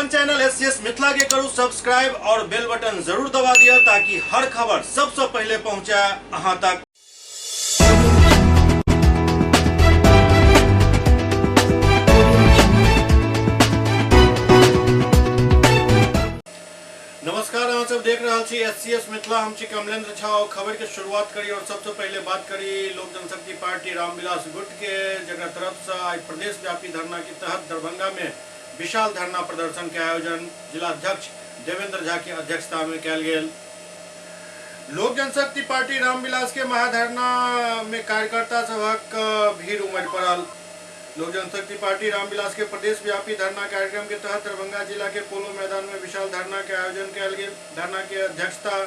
अपन channel SCS Mithila के करू subscribe और बेल बटन जरूर दबा दिया ताकि हर खबर सबसे पहले पहुंचे अहां तक। नमस्कार, हम सब देख रहा छी एससीएस मिथिला। हम छी कमलेंद्र झा और खबर के शुरुआत करी और सबसे पहले बात करी लोक जनशक्ति पार्टी रामविलास गुट के जगह तरफ से आज प्रदेश व्यापी धरना के तहत दरभंगा में विशाल धरना प्रदर्शन के आयोजन जिला अध्यक्ष देवेंद्र झा की अध्यक्षता में कल गेल। लोक जनशक्ति पार्टी रामविलास के महाधरना में कार्यकर्ता सभक भीड़ उमड़ पड़ल। लोक जनशक्ति पार्टी रामविलास के प्रदेश व्यापी धरना कार्यक्रम के तहत दरभंगा जिला के पोलो मैदान में विशाल धरना के आयोजन कल गेल। धरना की अध्यक्षता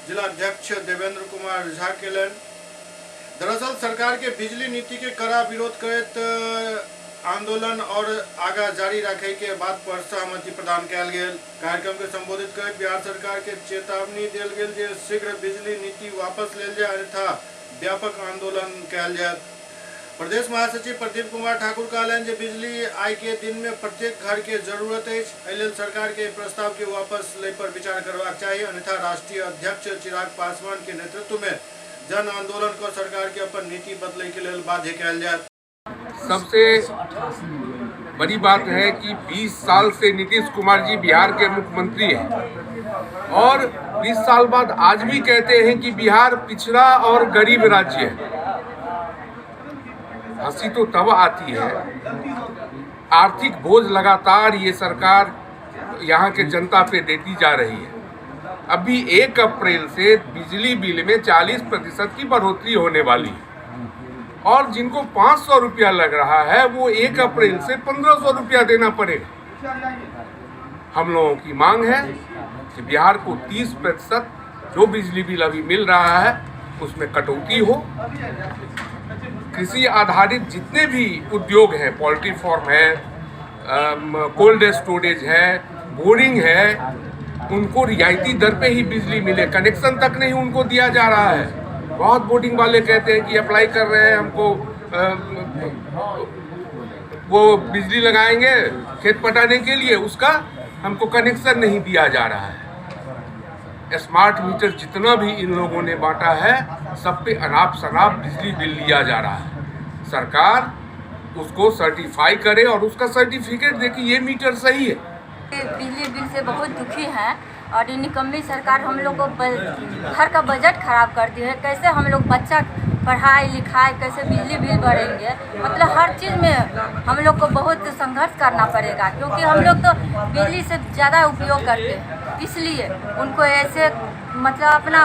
जिला अध्यक्ष देवेंद्र कुमार झा केलन। दरअसल सरकार के बिजली नीति के कड़ा विरोध करत आंदोलन और आगा जारी रखे के बात पर सहमति प्रदान कल गेल। कार्यक्रम के संबोधित करत बिहार सरकार के चेतावनी दिल गेल जे शीघ्र बिजली नीति वापस लेल जाय अन्यथा व्यापक आंदोलन कल जाय। प्रदेश महासचिव प्रदीप कुमार ठाकुर कहलन जे बिजली आइ के दिन में प्रत्येक घर के जरूरत है, एहि सरकार के प्रस्ताव के वापस ले पर विचार करबाक चाहिए अन्यथा राष्ट्रीय अध्यक्ष चिराग पासवान के नेतृत्व में जन आंदोलन को सरकार के अपन नीति बदले के लिए बाध्य कल जाए। सबसे बड़ी बात है कि 20 साल से नीतीश कुमार जी बिहार के मुख्यमंत्री हैं और 20 साल बाद आज भी कहते हैं कि बिहार पिछड़ा और गरीब राज्य है। हंसी तो तब आती है, आर्थिक बोझ लगातार ये सरकार यहाँ के जनता पे देती जा रही है। अभी 1 अप्रैल से बिजली बिल में 40% की बढ़ोतरी होने वाली है और जिनको 500 रुपया लग रहा है वो 1 अप्रैल से 1500 रुपया देना पड़ेगा। हम लोगों की मांग है कि बिहार को 30% जो बिजली बिल अभी मिल रहा है उसमें कटौती हो। कृषि आधारित जितने भी उद्योग हैं, पोल्ट्री फार्म है, कोल्ड स्टोरेज है, बोरिंग है, उनको रियायती दर पे ही बिजली मिले। कनेक्शन तक नहीं उनको दिया जा रहा है। बहुत बोर्डिंग वाले कहते हैं कि अप्लाई कर रहे हैं, हमको वो बिजली लगाएंगे खेत पटाने के लिए, उसका हमको कनेक्शन नहीं दिया जा रहा है। स्मार्ट मीटर जितना भी इन लोगों ने बांटा है सब पे अनाप शनाप बिजली बिल लिया जा रहा है। सरकार उसको सर्टिफाई करे और उसका सर्टिफिकेट दे कि ये मीटर सही है। बिजली बिल से बहुत दुखी है और ये निकम्मी सरकार हम लोग को घर का बजट खराब कर दी है। कैसे हम लोग बच्चा पढ़ाई लिखाई कैसे बिजली बिल भरेंगे, मतलब हर चीज़ में हम लोग को बहुत संघर्ष करना पड़ेगा क्योंकि हम लोग तो बिजली से ज़्यादा उपयोग करते हैं। इसलिए उनको ऐसे मतलब अपना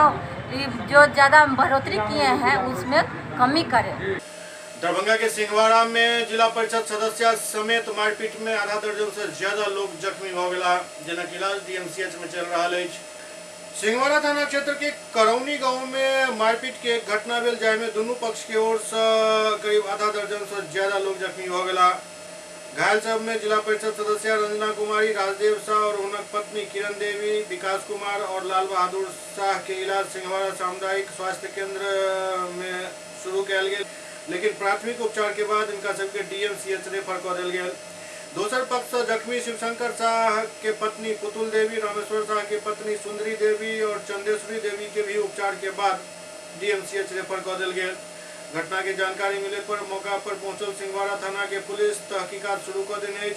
जो ज़्यादा बढ़ोतरी किए हैं उसमें कमी करें। दरभंगा के सिंहवाड़ा में जिला परिषद सदस्य समेत मारपीट में आधा दर्जन से ज्यादा लोग जख्मी हो गया, जिनक इलाज डीएमसीएच में चल रहा है। सिंहवाड़ा थाना क्षेत्र के करौनी गांव में मारपीट के घटना भेल जाय में दोनों पक्ष के ओर से करीब आधा दर्जन से ज्यादा लोग जख्मी हो गया। घायल सब में जिला परिषद सदस्य रंजना कुमारी, राजदेव शाह और उनक पत्नी किरण देवी, विकास कुमार और लाल बहादुर शाह के इलाज सिंहवाड़ा सामुदायिक स्वास्थ्य केंद्र में शुरू कल गया, लेकिन प्राथमिक उपचार के बाद इनका सबके डीएमसीएच रेफर कर दिया गया। दोसर पक्ष से जख्मी शिवशंकर शाह के पत्नी पुतुल देवी, रामेश्वर शाह के पत्नी सुंदरी देवी और चंदेश्वरी देवी के भी उपचार के बाद डीएमसीएच रेफर कर दिया गया। घटना की जानकारी मिले पर मौका पर पहुंचल सिंहवाड़ा थाना के पुलिस तहकीकात शुरू कर देने।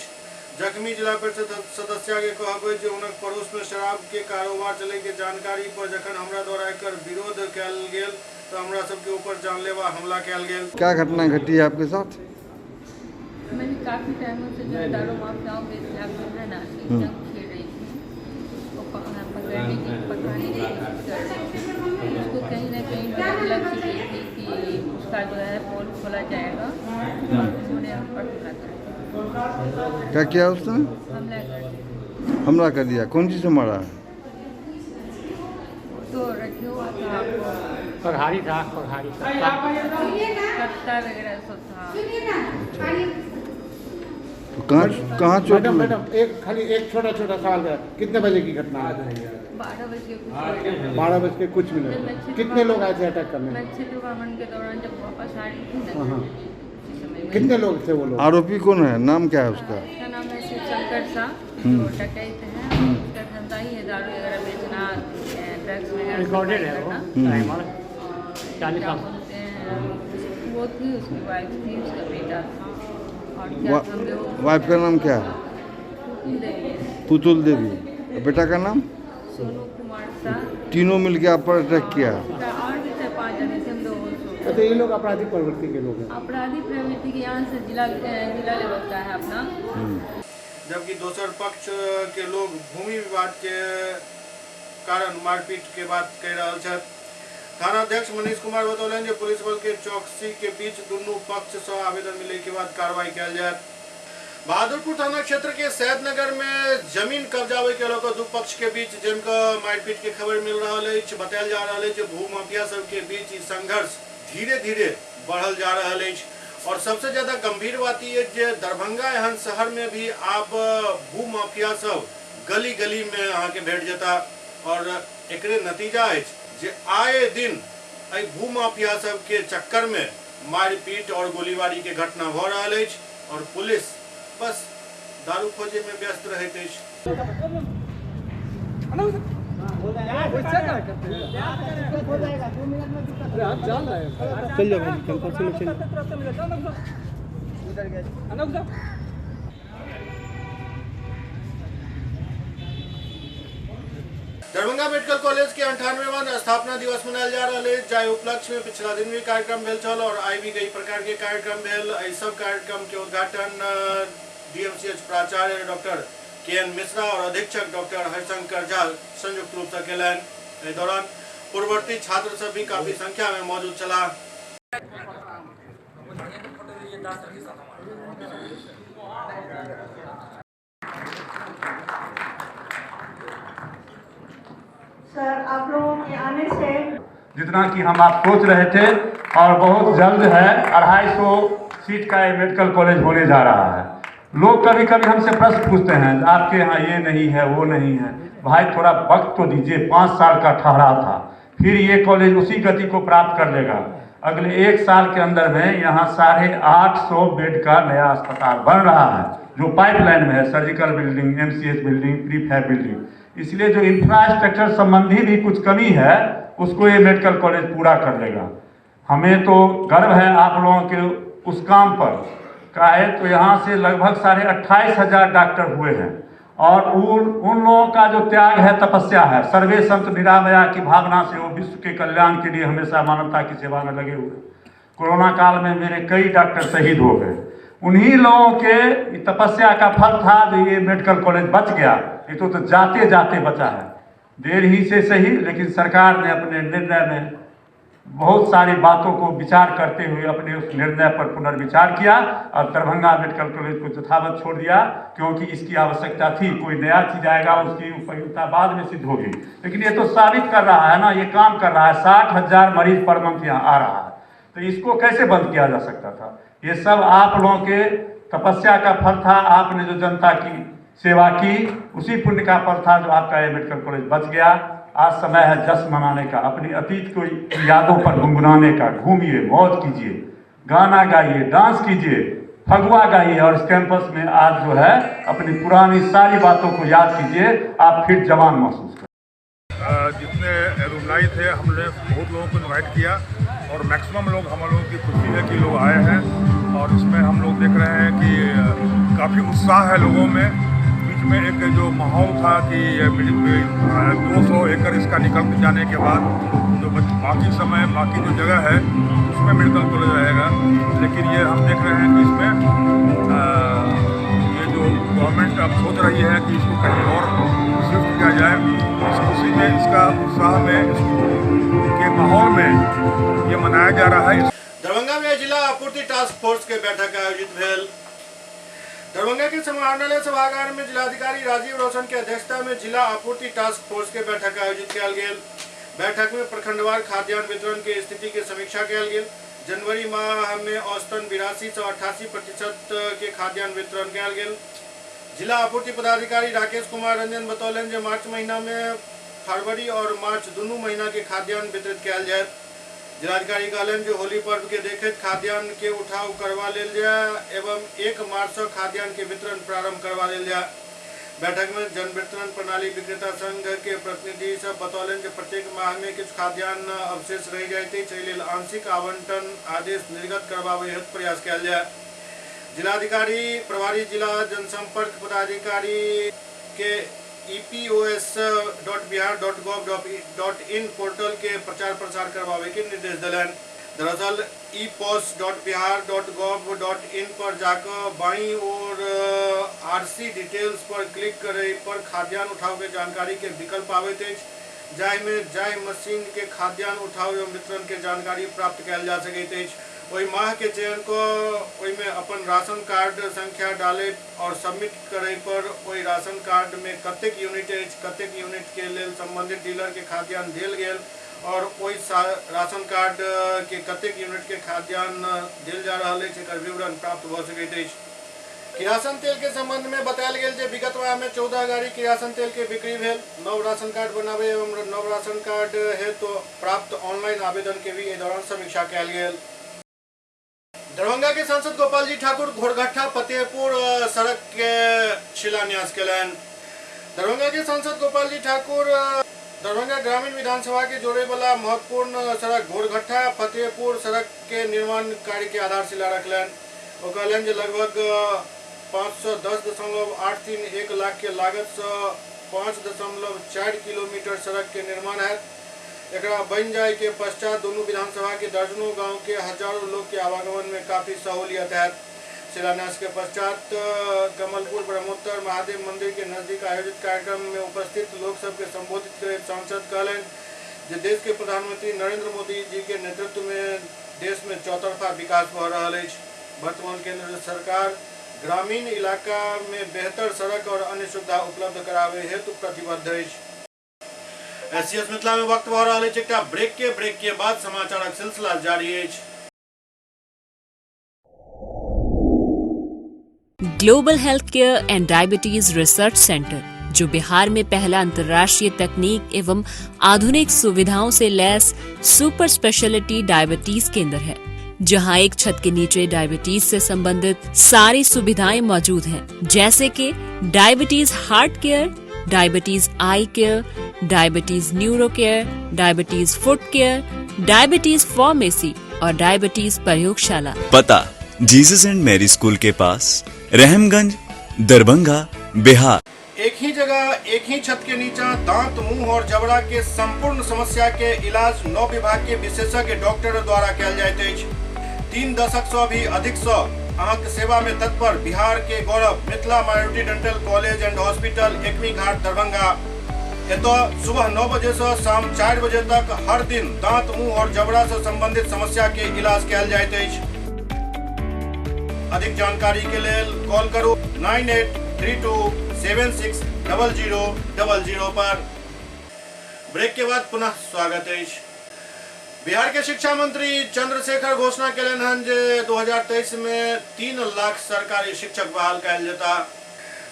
जख्मी जिला परिषद सदस्य के कहबे जे उनक पड़ोस में शराब के कारोबार चले के जानकारी पर जखन हमरा द्वारा एकर विरोध कल गेल तो हमरा सबके ऊपर जानलेवा हमला कल गेल। क्या घटना घटी है आपके साथ? मैंने काफ़ी टाइमों से जो दारू माफियाओं के खिलाफ जो है ना जंग खेल रही थी, वो पकड़ने की पकड़ने की कोशिश कर रही थी। उसको कहीं ना कहीं डर लग चुकी थी कि उसका जो है पोल खोला जाएगा और उन्होंने हम पर हमला कर दिया। क्या किया उसने? हमला कर दिया। कौन चीज़ से मारा है? तो रखे हुआ था पघारी था कट्टा वगैरह सब था। कहाँ चोट? मैडम एक छोटा सवाल है, कितने बजे की घटना है? 12 बज के कुछ मिनट। कितने लोग आए थे अटैक करने? मैं क्षेत्र भ्रमण के दौरान जब वापस आ रही थी ना, कितने लोग थे वो लोग? आरोपी कौन है, नाम क्या है उसका? उसका नाम है शिवशंकर शाह। जो डकैत है उसका धंधा ही है दारू वगैरह बेचना, ड्रग्स वगैरह रिकॉर्डेड है वो क्या बोलते हैं, वो थी उसकी वाइफ थी, उसका बेटा था। और क्या हम लोग वाइफ का नाम क्या है? पुतुल देवी है, पुतुल देवी। और बेटा का नाम? सोनू कुमार शाह। तीनों मिलके आप पर अटैक किया। और भी थे 5 जने थे, हम लोग अच्छा, ये लोग आपराधिक प्रवृत्ति के लोग हैं? अपराधी प्रवृत्ति के यहाँ से जिला लेवल का है अपना। जबकि दूसर पक्ष के लोग भूमि विवाद के कारण मारपीट के बात कह रहा है। थाना अध्यक्ष मनीष कुमार बतौलन जे पुलिस बल के चौकसी के बीच दोनों पक्ष से आवेदन मिले के बाद कार्रवाई किया जाए। बहादुरपुर थाना क्षेत्र के सैदनगर में जमीन कब्जावे के लोग दो पक्ष के बीच जिनका मारपीट के खबर मिल रहा है। बताया जा रहा है जो भू माफिया सब के बीच संघर्ष धीरे धीरे बढ़ल जा रहा है। और सबसे ज्यादा गंभीर बात यह जे दरभंगा एहन शहर में भी आप भू माफिया सब गली गली में अहाँ के भेट जाता और एकरे नतीजा है जे आए दिन भू माफिया सब के चक्कर में मारपीट और गोलीबारी के घटना हो रहा है और पुलिस बस दारू खोजे में व्यस्त रहते हैं। दरभंगा मेडिकल कॉलेज के 98वां स्थापना दिवस मनाया जा रहा है। जाय उपलक्ष्य में पिछला दिन भी कार्यक्रम भेल छल और आई भी कई प्रकार के कार्यक्रम भेल। एहि सब कार्यक्रम के उद्घाटन डीएमसीएच प्राचार्य डॉक्टर केएन मिश्रा और अधीक्षक डॉक्टर हरिशंकर झा संयुक्त रूप से कलन। इस दौरान पूर्ववर्ती छात्र सब भी काफी संख्या में मौजूद चला। सर, आप लोगों के आने से जितना कि हम आप सोच रहे थे और बहुत जल्द है 250 सीट का ये मेडिकल कॉलेज होने जा रहा है। लोग कभी कभी हमसे प्रश्न पूछते हैं आपके यहाँ ये नहीं है वो नहीं है। भाई थोड़ा वक्त तो दीजिए, 5 साल का ठहराव था, फिर ये कॉलेज उसी गति को प्राप्त कर लेगा। अगले 1 साल के अंदर में यहाँ 850 बेड का नया अस्पताल बन रहा है जो पाइपलाइन में है, surgical building, MCH building, prefab building. इसलिए जो इंफ्रास्ट्रक्चर संबंधी भी कुछ कमी है उसको ये मेडिकल कॉलेज पूरा कर देगा। हमें तो गर्व है आप लोगों के उस काम पर का है। तो यहाँ से लगभग 28,500 डॉक्टर हुए हैं और उन लोगों का जो त्याग है, तपस्या है, सर्वे संत निरामया की भावना से वो विश्व के कल्याण के लिए हमेशा मानवता की सेवा में लगे हुए। कोरोना काल में मेरे कई डॉक्टर शहीद हो गए। उन्हीं लोगों के तपस्या का फल था जो ये मेडिकल कॉलेज बच गया। ये तो जाते जाते बचा है, देर ही से सही, लेकिन सरकार ने अपने निर्णय में बहुत सारी बातों को विचार करते हुए अपने उस निर्णय पर पुनर्विचार किया और दरभंगा मेडिकल कॉलेज को यथावत छोड़ दिया, क्योंकि इसकी आवश्यकता थी। कोई नया चीज आएगा उसकी उपयोगिता बाद में सिद्ध होगी, लेकिन ये तो साबित कर रहा है ना, ये काम कर रहा है। 60,000 मरीज पर मंथ यहाँ आ रहा है, तो इसको कैसे बंद किया जा सकता था? ये सब आप लोगों के तपस्या का फल था। आपने जो जनता की सेवा की उसी पुण्य का फल था जो आपका ये मेडिकल कॉलेज बच गया। आज समय है जश्न मनाने का, अपनी अतीत को यादों पर गुनगुनाने का। घूमिए, मौज कीजिए, गाना गाइए, डांस कीजिए, फगुआ गाइए और इस कैंपस में आज जो है अपनी पुरानी सारी बातों को याद कीजिए। आप फिर जवान महसूस करें। जितने एलुमनाई थे हमने बहुत लोगों को इन्वाइट किया और मैक्सिमम लोग हम लोगों की खुशी है कि लोग आए हैं और इसमें हम लोग देख रहे हैं कि काफ़ी उत्साह है लोगों में। बीच में एक जो माहौल था कि 200 एकड़ इसका निकल जाने के बाद जो बाकी समय बाकी जो जगह है उसमें मेडिकल कॉलेज रहेगा, लेकिन ये हम देख रहे हैं कि इसमें ये जो गवर्नमेंट अब सोच रही है कि इसको कहीं और शिफ्ट किया जाए। इस खुशी में, इसका उत्साह में, इसके माहौल में ये मनाया जा रहा है। दरभंगा में जिला आपूर्ति टास्क फोर्स के बैठक आयोजित भेल। दरभंगा के समाहरणालय सभागार में जिलाधिकारी राजीव रोशन के अध्यक्षता में जिला आपूर्ति टास्क फोर्स के बैठक आयोजित किया गेल। बैठक में प्रखंडवार खाद्यान्न वितरण के स्थिति के समीक्षा किया गेल। जनवरी माह में औसतन 82 से 88% के खाद्यान्न वितरण किया गेल। जिला आपूर्ति पदाधिकारी राकेश कुमार रंजन बतौलन जे मार्च महीना में फरवरी और मार्च दोनों महीना के खाद्यान्न वितरित किया जाए। जिलाधिकारी कहलन जो होली पर्व के देखते खाद्यान्न के उठाव करवा लेल जाए एवं 1 मार्च से खाद्यान्न के वितरण प्रारंभ करवा लेल जाए। बैठक में जन वितरण प्रणाली विक्रेता संघ के प्रतिनिधि सब बतौलन जे प्रत्येक माह में किछु खाद्यान्न अवशेष रह जाते लेल आंशिक आवंटन आदेश निर्गत करवावे हेतु प्रयास कयल जाय। जिलाधिकारी प्रभारी जिला जनसंपर्क पदाधिकारी के epos.bihar.gov.in पोर्टल के प्रचार प्रसार करवावे के निर्देश दिलन। दरअसल epos.bihar.gov.in पर जाकर बाईं और आरसी डिटेल्स पर क्लिक करे पर खाद्यान्न उठाव के जानकारी के विकल्प आवेत अछि, जाहि में जाय मशीन के खाद्यान्न उठाव एवं वितरण के जानकारी प्राप्त कयल जा सकैत अछि। ओहि माह के चयन को ओहि में अपन राशन कार्ड संख्या डाले और सबमिट करे पर ओहि राशन कार्ड में कतेक यूनिट अछि, कतेक यूनिट के लेल संबंधित डीलर के खाद्यान्न देल गेल और ओहि राशन कार्ड के कतेक यूनिट के खाद्यान्न देल जा रहल अछि एकर विवरण प्राप्त भ सकैत अछि। किरासन तेल के संबंध में बतायल गेल जे विगत माह में 14 गाड़ी किरासन तेल के बिक्री भेल। नव राशन कार्ड बनावे एवं नव राशन कार्ड हेतु प्राप्त ऑनलाइन आवेदन के भी एहि दौरान समीक्षा कयल गेल। दरभंगा के सांसद गोपाल जी ठाकुर घोड़घट्टा फतेहपुर सड़क के शिलान्यास कयलनि। दरभंगा के सांसद गोपाल जी ठाकुर दरभंगा ग्रामीण विधानसभा के जोड़े वाला महत्वपूर्ण सड़क घोड़घट्टा फतेहपुर सड़क के निर्माण कार्य के आधारशिला रखलनि। वो कहलनि जे लगभग 510.831 लाख के लागत से 5.4 किलोमीटर सड़क के निर्माण है। एकरा बन जाए के पश्चात दोनों विधानसभा के दर्जनों गांव के हजारों लोग के आवागमन में काफी सहूलियत है। शिलान्यास के पश्चात कमलपुर ब्रह्मोत्तर महादेव मंदिर के नजदीक आयोजित कार्यक्रम में उपस्थित लोग सबके संबोधित करते सांसद कहलनि जे देश के प्रधानमंत्री नरेंद्र मोदी जी के नेतृत्व में देश में चौतरफा विकास भ रहल अछि। वर्तमान केंद्र सरकार ग्रामीण इलाका में बेहतर सड़क और अन्य सुविधा उपलब्ध करावे हेतु प्रतिबद्ध अछि। एससीएस मिथिला में वक्त भ रहल अछि एकटा ब्रेक के बाद समाचारक सिलसिला जारी अछि। Global health care and diabetes research centre, जो बिहार में पहला अंतर्राष्ट्रीय तकनीक एवं आधुनिक सुविधाओं से लैस सुपर स्पेशलिटी डायबिटीज केंद्र है, जहां एक छत के नीचे डायबिटीज से संबंधित सारी सुविधाएं मौजूद हैं, जैसे कि diabetes heart care, diabetes eye care, diabetes neuro care, diabetes foot care, diabetes pharmacy और डायबिटीज प्रयोगशाला। पता जीसस एंड मैरी स्कूल के पास, रहमगंज, दरभंगा, बिहार। एक ही जगह एक ही छत के नीचे दांत, मुंह और जबड़ा के संपूर्ण समस्या के इलाज 9 विभाग के विशेषज्ञ डॉक्टर द्वारा कयल जाइत अछि। 3 दशक से भी अधिक से अहाँक सेवा में तत्पर बिहार के गौरव Mithila minority dental college and hospital Ekmi Ghat Darbhanga. एतो सुबह 9 बजे से शाम 4 बजे तक हर दिन दांत, मुंह और जबड़ा से संबंधित समस्या के इलाज कयल जाइत अछि। अधिक जानकारी के लिए कॉल करो 9832760000 पर। ब्रेक के बाद पुनः स्वागत है। बिहार के शिक्षा मंत्री चंद्रशेखर घोषणा कयलनि हन जे 2023 में 3 लाख सरकारी शिक्षक बहाल कयल जेता।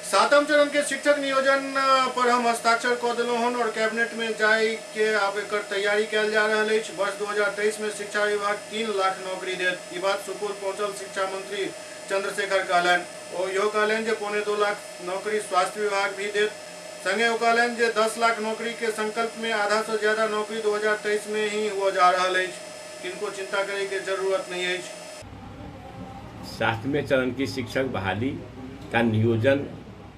7म चरण के शिक्षक नियोजन पर हम हस्ताक्षर कऽ देलहुँ हन और कैबिनेट में जाय के आब एकर तैयारी कयल जा रहल अछि। वर्ष 2023 में शिक्षा विभाग 3 लाख नौकरी देत। ई बात सुपौल पहुंचल शिक्षा मंत्री चंद्रशेखर कहलनि। ओ इहो कहलनि जे 2.25 लाख नौकरी स्वास्थ्य विभाग भी देत। संगे ओ कहलनि जे 10 लाख नौकरी के संकल्प में आधा से ज्यादा नौकरी 2023 में ही हुआ जा रहल अछि। किनको चिंता करे के जरूरत नहीं है। 7वें चरण की शिक्षक बहाली का नियोजन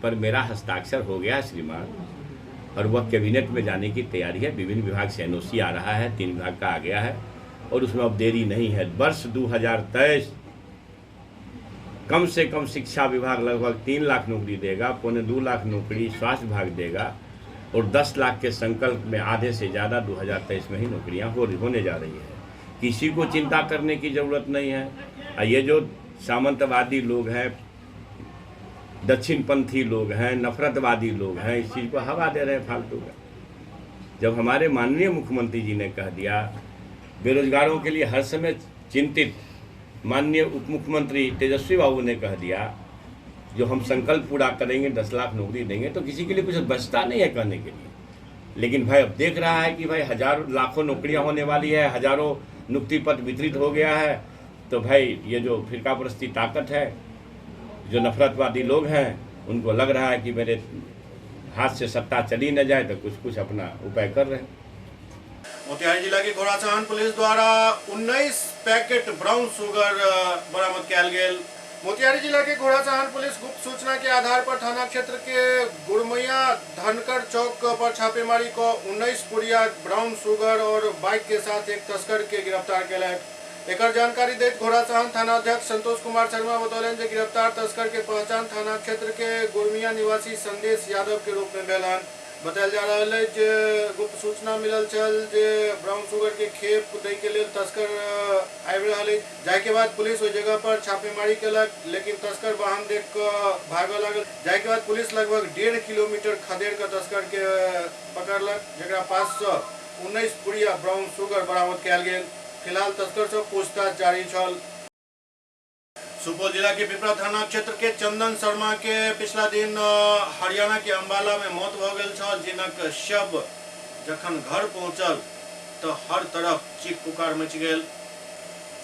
पर मेरा हस्ताक्षर हो गया श्रीमान, और वह कैबिनेट में जाने की तैयारी है। विभिन्न विभाग से एनओसी आ रहा है, 3 विभाग का आ गया है और उसमें अब देरी नहीं है। वर्ष 2023 कम से कम शिक्षा विभाग लगभग 3 लाख नौकरी देगा, 2.25 लाख नौकरी स्वास्थ्य विभाग देगा और 10 लाख के संकल्प में आधे से ज़्यादा 2023 में ही नौकरियां होने जा रही है। किसी को चिंता करने की ज़रूरत नहीं है। ये जो सामंतवादी लोग हैं, दक्षिणपंथी लोग हैं, नफरतवादी लोग हैं, इस चीज़ को हवा दे रहे हैं फालतू का। जब हमारे माननीय मुख्यमंत्री जी ने कह दिया, बेरोजगारों के लिए हर समय चिंतित माननीय उप मुख्यमंत्री तेजस्वी बाबू ने कह दिया जो हम संकल्प पूरा करेंगे, 10 लाख नौकरी देंगे, तो किसी के लिए कुछ बचता नहीं है कहने के लिए। लेकिन भाई अब देख रहा है कि भाई हजारों लाखों नौकरियां होने वाली है, हजारों नियुक्ति पत्र वितरित हो गया है, तो भाई ये जो फिरकापरस्ती ताकत है, जो नफरतवादी लोग हैं, उनको लग रहा है कि मेरे हाथ से सत्ता चली न जाए तो कुछ कुछ अपना उपाय कर रहे हैं। मोतिहारी जिला की घोड़ाचाहन पुलिस द्वारा 19 पैकेट ब्राउन शुगर बरामद किया गेल। मोतिहारी जिला के घोड़ाचाहन पुलिस गुप्त सूचना के आधार पर थाना क्षेत्र के गुड़मैया धनकर चौक पर छापेमारी को 19 पुड़िया ब्राउन शुगर और बाइक के साथ एक तस्कर के गिरफ्तार किया। एक जानकारी देते घोड़ाचाहन थाना अध्यक्ष संतोष कुमार शर्मा बतौलन जे गिरफ्तार तस्कर के पहचान थाना क्षेत्र के गुड़मिया निवासी संदेश यादव के रूप में भेलन। बतायल जा रहा है जे गुप्त सूचना मिलल छल जे ब्राउन शुगर के खेप दे के लिए तस्कर आबि रहल है। जाय के बाद पुलिस ओहि जगह पर छापेमारी केलक, लेकिन तस्कर वाहन देख कर भागल लागल। जाय के बाद पुलिस लगभग 1.5 किलोमीटर खदेड़ कर तस्कर के पकड़लक, जकरा पास से 19 पुड़िया ब्राउन शुगर बरामद किया गेल। फिलहाल तस्कर से पूछताछ जारी छल। सुपौल जिला के पिपरा थाना क्षेत्र के चंदन शर्मा के पिछला दिन हरियाणा के अंबाला में मौत भ गेल छल, जिनक शव जखन घर पहुंचल तो हर तरफ चीख पुकार मच गेल।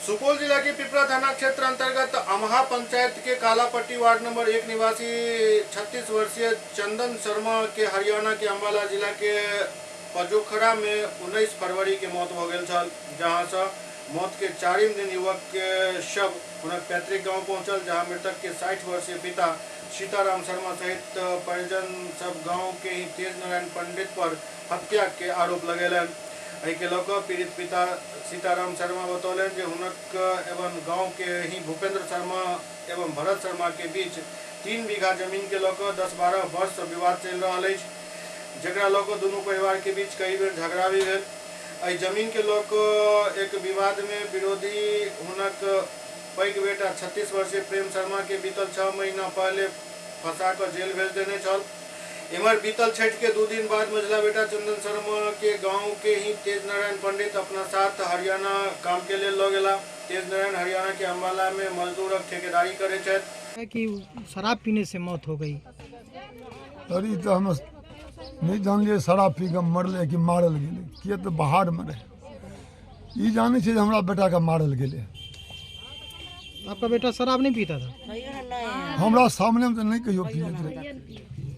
सुपौल जिला के पिपरा थाना क्षेत्र अंतर्गत अमहा पंचायत के कालापट्टी वार्ड नंबर 1 निवासी 36 वर्षीय चंदन शर्मा के हरियाणा के अंबाला जिला के पजोखड़ा में 19 फरवरी के मौत हो गई छल, जहां से मौत के 4वें दिन युवक के शव उनक पैतृक गांव पहुंचल, जहां मृतक के 60 वर्षीय पिता सीताराम शर्मा सहित परिजन सब गांव के ही तेज नारायण पंडित पर हत्या के आरोप लगेलन। एहि के लऽ कऽ पीड़ित पिता सीताराम शर्मा बतौलन जे हुनक एवं गांव के ही भूपेंद्र शर्मा एवं भरत शर्मा के बीच 3 बीघा जमीन के लऽ कऽ 10-12 वर्ष से विवाद चल रहा है, जकरा लऽ कऽ दुनू परिवार के बीच कई बेर झगड़ा भी भेल। एहि जमीन के लऽ कऽ एक विवाद में विरोधी हुनक पैघ बेटा 36 वर्षीय प्रेम शर्मा के बीतल 6 महीना पहले फंसा कर जेल भेज देने छल। इमर बीतल छठ के 2 दिन बाद मझला बेटा चंदन शर्मा के गांव के ही तेज नारायण पंडित अपना साथ हरियाणा काम के लिए लऽ गेला। तेज नारायण हरियाणा के अंबाला में मजदूरक ठेकेदारी करे छथि। कि शराब पीने से मौत हो गई। अरे तो हम नहीं जानलिए शराब पी के मरले कि मारल गेले, किए तो बाहर में रहे। ये जाने छे हमरा बेटा का मारल गेले। आपका बेटा शराब नहीं पीता था? हमरा सामने में तो नहीं कहियो पियत रहे।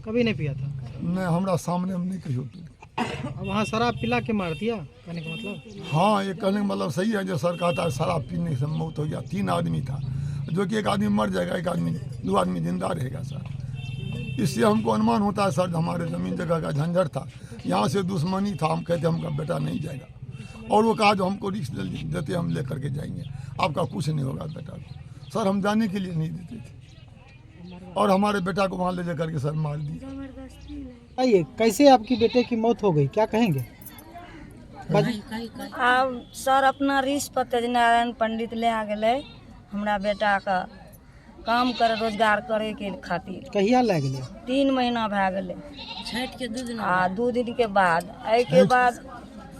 कभी नहीं पिया था? नहीं, हमरा सामने में नहीं कहियो पिया। वहाँ शराब पिला के मार दिया, कहने का मतलब? हाँ, ये कहने का मतलब सही है जो सर कहता है शराब पीने से मौत हो गया। 3 आदमी था, जो कि एक आदमी मर जाएगा, 2 आदमी जिंदा रहेगा सर। इससे हमको अनुमान होता है सर हमारे ज़मीन जगह का झंझट था, यहाँ से दुश्मनी था। हम कहते हमका बेटा नहीं जाएगा, और वो कहा जो हमको रिस्क देते हम ले करके जाएंगे, आपका कुछ नहीं होगा बेटा को। सर हम जाने के लिए नहीं देते थे, और हमारे बेटा को वहाँ ले जाकर के सर मार दिया। आइए, कैसे आपकी बेटे की मौत हो गई, क्या कहेंगे? अब सर अपना रिस्क पर तेज नारायण पंडित ले आ गए हमरा बेटा का काम कर रोजगार करे के खातिर। कहिया लग गए? 3 महीना भए गेले। छठ के 2 दिन 2 दिन के बाद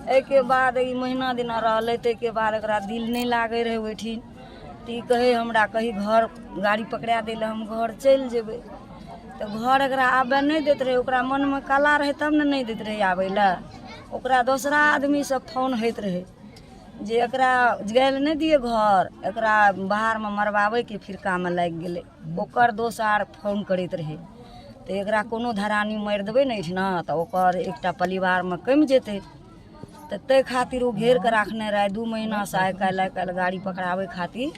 एके बाद ई महीना दिन रहले, ताहिके बाद एकरा दिल नहीं लागे रहे ओहिठिन। ती कहे हमरा कहीं घर गाड़ी पकड़ा दे हम घर चल जेबे, तो घर एकरा आबे नहीं देते रहे। ओकरा मन में काला रहे तब न नहीं देते रहे आबे ला। ओकरा दूसरा आदमी से फोन होइत रहे जे एकरा गैल नहीं दिए घर, एकरा बाहर में मरवावे के फिरका में लग गए। ओकर दोसर फोन करते रहे, तो एकरा कोनो धरानी मार देवे नहीं ना तो ओकर एकटा परिवार में कम जेते। तो ते खातिर वो घेर के रखने रहे 2 महीना से। आइ काल्हि गाड़ी पकड़ावे खातिर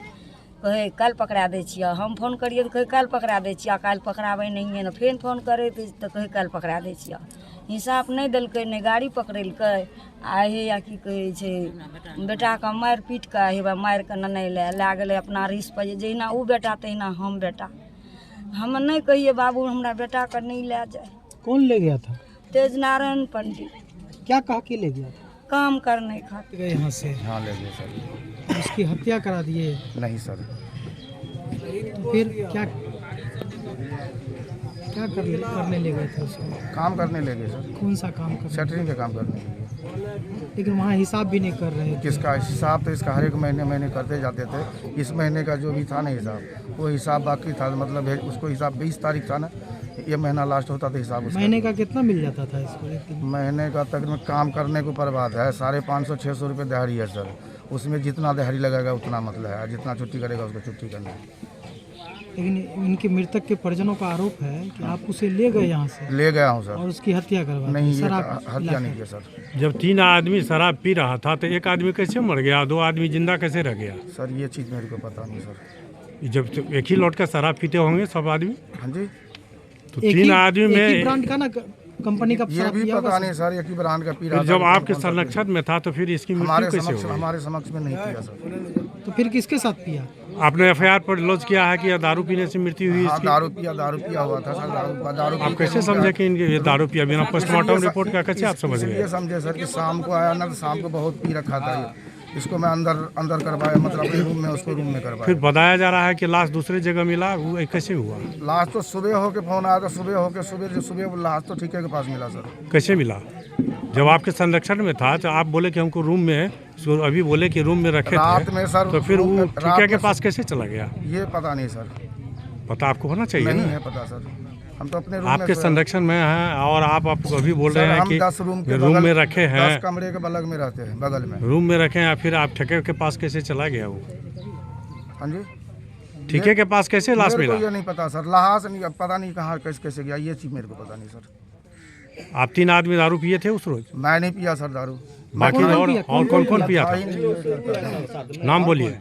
कहे कल पकड़ा दे छियै। हम फोन करिए तो कहे कल पकड़ा दे छियै, काल्हि पकड़ावे नहीं है ना। फिर फोन करे तो कहे कल पकड़ा दे छियै। हिसाब नहीं दिलकै, नहीं गाड़ी पकड़ेलकै। हे या की कहे छे बेटा का मार पीट के हे मार के नहीं लै गेले अपना रिस्क पर। जहिना वो बेटा तहिना हम बेटा। हम नहीं कहिए बाबू हमरा बेटा का नहीं ले जाए। कौन ले गया था? तेज नारायण पंडित। क्या कहा के ले गया था? काम करने खातिर। यहाँ से? हाँ ले गए सर। उसकी हत्या करा दिए? नहीं सर। तो फिर क्या करने ले गए थे उसको? काम करने ले गए सर। कौन सा काम करने? शटरिंग का काम करने के लिए। लेकिन वहाँ हिसाब भी नहीं कर रहे थे। किसका हिसाब? तो इसका हर एक महीने करते जाते थे। इस महीने का जो भी था ना हिसाब, वो हिसाब बाकी था। मतलब उसको हिसाब 20 तारीख था ना, ये महीना लास्ट होता था हिसाब उसका। महीने का कितना मिल जाता था इसको? महीने का तकरीबन काम करने के ऊपर बात है। 550-600 रुपये दिहाड़ी है सर। उसमें जितना दिहाड़ी लगेगा उतना मतलब है, जितना छुट्टी करेगा उसको छुट्टी करना है। लेकिन इनके मृतक के परिजनों का आरोप है कि आप उसे ले गए यहाँ से। ले गया हूँ सर। और उसकी हत्या करवा नहीं, सर, हत्या नहीं किया सर। जब 3 आदमी शराब पी रहा था तो एक आदमी कैसे मर गया, 2 आदमी जिंदा कैसे रह गया? सर ये चीज़ मेरे को पता नहीं सर। जब तो एक ही लौट का शराब पीते होंगे सब आदमी? हाँ जी। तो 3 आदमी में एक ही ब्रांड का ना कंपनी का ये भी पता नहीं सर, एक ही ब्रांड का पी रहा था। जब आपके संरक्षण में था तो फिर इसकी मृत्यु कैसे हुई? हमारे समक्ष में नहीं पिया सर। तो फिर किसके साथ पिया? आपने एफआईआर पर लॉन्च किया है कि दारू पीने से मृत्यु हुई इसकी? दारू पिया हुआ था सर। दारू आप कैसे समझे कि इनके ये दारू पिया बिना पोस्टमार्टम रिपोर्ट का? कैसे आप समझ गए? ये समझे सर कि शाम को आया ना तो शाम को बहुत पी रखा था। इसको मैं अंदर करवाया, मतलब अपने रूम में, उसको रूम में करवाया। फिर बताया जा रहा है कि लाश दूसरे जगह मिला, वो कैसे हुआ? लाश तो सुबह होके फोन आया था, सुबह लाश तो ठीके के पास मिला सर। कैसे मिला? जब आपके संरक्षण में था तो आप बोले कि हमको रूम में, अभी बोले कि रूम में रखे रात थे, में सर। तो फिर वो ठीके के पास कैसे चला गया? ये पता नहीं सर। पता आपको होना चाहिए। नहीं है पता सर, हम तो अपने रूम आपके संरक्षण में हैं और आप अभी बोल रहे हैं कि 10 रूम में रखे हैं। 10 कमरे के बगल में रहते हैं, बगल में रूम में रखे हैं। फिर आप ठेके के पास कैसे चला गया वो? हाँ जी। ठेके के पास कैसे लाश मिला? ये नहीं पता सर, लाश नहीं, पता नहीं कहाँ कैसे गया, ये चीज़ मेरे को पता नहीं सर। आप 3 आदमी दारू पिए थे उस रोज? मैं नहीं पिया सर दारू। बाकी और कौन कौन पिया था? नाम बोलिए।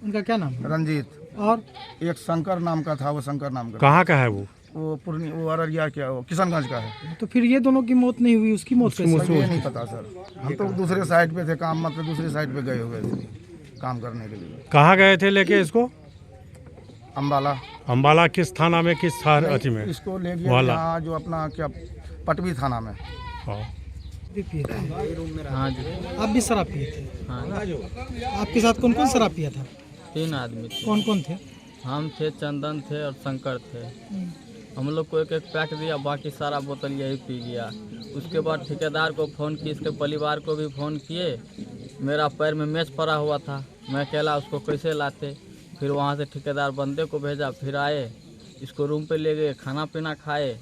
उनका क्या नाम? रंजीत। और एक शंकर नाम का था, वो शंकर नाम का। कहाँ का है वो? वो अररिया क्या, वो किशनगंज का है। तो फिर ये दोनों की मौत नहीं हुई, उसकी मौत कैसे? ये नहीं पता सर, हम तो दूसरे साइड पे थे काम, मतलब दूसरी साइड पे गए हुए थे काम करने के लिए। कहाँ गए थे लेके इसको? अम्बाला। अम्बाला किस थाना में, किस अथी में? इसको ले गया जो अपना क्या पटवी थाना में। हाँ जी। आप भी शराब पिए थे? हाँ। आपके साथ कौन कौन शराब पिया था? 3 आदमी थे। कौन कौन थे? हम थे, चंदन थे और शंकर थे। हम लोग को एक पैक दिया, बाकी सारा बोतल यही पी गया। उसके बाद ठेकेदार को फ़ोन किए, इसके परिवार को भी फ़ोन किए। मेरा पैर में मैच पड़ा हुआ था, मैं अकेला उसको कैसे लाते। फिर वहाँ से ठेकेदार बंदे को भेजा, फिर आए, इसको रूम पे ले गए, खाना पीना खाए,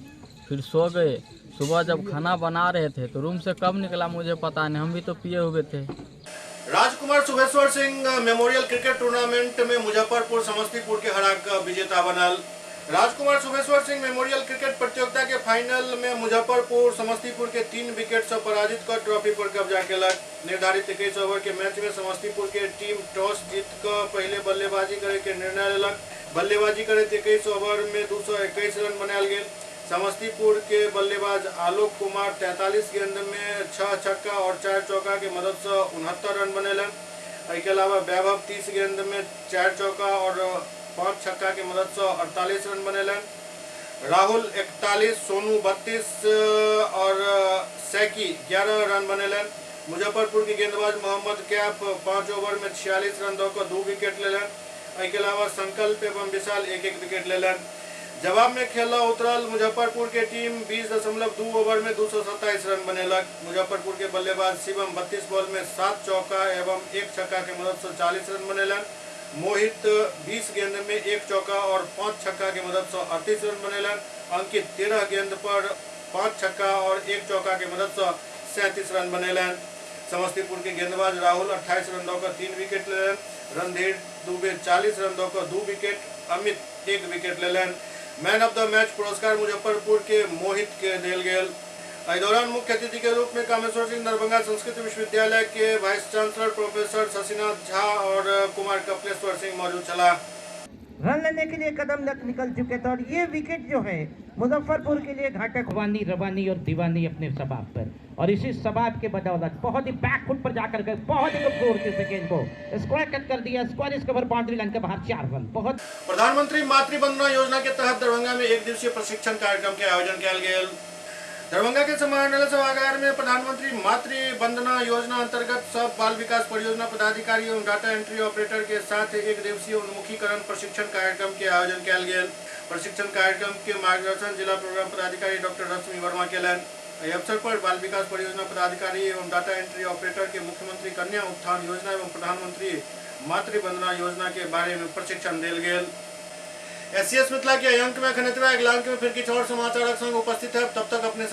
फिर सो गए। सुबह जब खाना बना रहे थे तो रूम से कब निकला मुझे पता नहीं, हम भी तो पिए हुए थे। राजकुमार सुभेश्वर सिंह मेमोरियल क्रिकेट टूर्नामेंट में मुजफ्फरपुर समस्तीपुर के हरा विजेता बनल। राजकुमार सुभेश्वर सिंह मेमोरियल क्रिकेट प्रतियोगिता के फाइनल में मुजफ्फरपुर समस्तीपुर के 3 विकेट से पराजित कर ट्रॉफी पर कब्जा केलक। निर्धारित 21 ओवर के मैच में समस्तीपुर के टीम टॉस जीत कर पहले बल्लेबाजी करे के निर्णय लेलक। बल्लेबाजी करे 21 ओवर में 221 रन बनायल गेल। समस्तीपुर के बल्लेबाज आलोक कुमार 43 गेंद में 6 छक्का और 4 चौका की मदद से 69 रन बनेलन। इसके अलावा वैभव 30 गेंद में 4 चौका और 5 छक्का की मदद से 48 रन बनेलन। राहुल 41, सोनू 32 और सैकी 11 रन बनेलन। मुजफ्फरपुर के गेंदबाज मोहम्मद कैफ 5 ओवर में 46 रन देकर 2 विकेट लेलन। इसके अलावा संकल्प एवं विशाल 1-1 विकेट लेलन। जवाब में खेला उतरल मुजफ्फरपुर के टीम 20.2 ओवर में 227 रन बनेलक। मुजफ्फरपुर के बल्लेबाज शिवम 32 बॉल में 7 चौका एवं 1 छक्का की मदद से 40 रन बनेलन। मोहित 20 गेंद में 1 चौका और 5 छक्का की मदद से 38 रन बनेलन। अंकित 13 गेंद पर 5 छक्का और 1 चौका की मदद से 37 रन बनेलन। समस्तीपुर के गेंदबाज राहुल 28 रन देकर 3 विकेट लेलन। रणधीर दुबे 40 रन देकर 2 विकेट, अमित 1 विकेट लेलन। मैन ऑफ द मैच पुरस्कार मुजफ्फरपुर के मोहित के दिल गेल। इस दौरान मुख्य अतिथि के रूप में कामेश्वर सिंह दरभंगा संस्कृत विश्वविद्यालय के vice chancellor professor Shashinath Jha और कुमार कपिलेश्वर सिंह मौजूद चला। रन लेने के लिए कदम निकल चुके थे और ये विकेट जो है मुजफ्फरपुर के लिए घातक। रवानी और दीवानी अपने सबाब पर, और इसी सबाब के बदौलत बहुत ही बैक फुट पर जाकर के बहुत ही जोर से गेंद को स्क्वायर कट कर दिया। स्क्वायर इस कवर बाउंड्री लाइन के बाहर 4 रन। बहुत प्रधानमंत्री मातृ वंदना योजना के तहत दरभंगा में 1 दिवसीय प्रशिक्षण कार्यक्रम के आयोजन किया गया। दरभंगा के समाहरणालय सभागार में प्रधानमंत्री मातृ वंदना योजना अंतर्गत सब बाल विकास परियोजना पदाधिकारी एवं डाटा एंट्री ऑपरेटर के साथ 1 दिवसीय उन्मुखीकरण प्रशिक्षण कार्यक्रम के आयोजन किया गया। प्रशिक्षण कार्यक्रम के मार्गदर्शन जिला प्रोग्राम पदाधिकारी डॉक्टर रश्मि वर्मा केलन। इस अवसर पर बाल विकास परियोजना पदाधिकारी एवं डाटा एंट्री ऑपरेटर के मुख्यमंत्री कन्या उत्थान योजना एवं प्रधानमंत्री मातृ वंदना योजना के बारे में प्रशिक्षण दिल गया। एससीएस मिथिला के अंक में खनितवा अगला अंक में फिर कुछ और समाचार संग उपस्थित है। तब तक अपने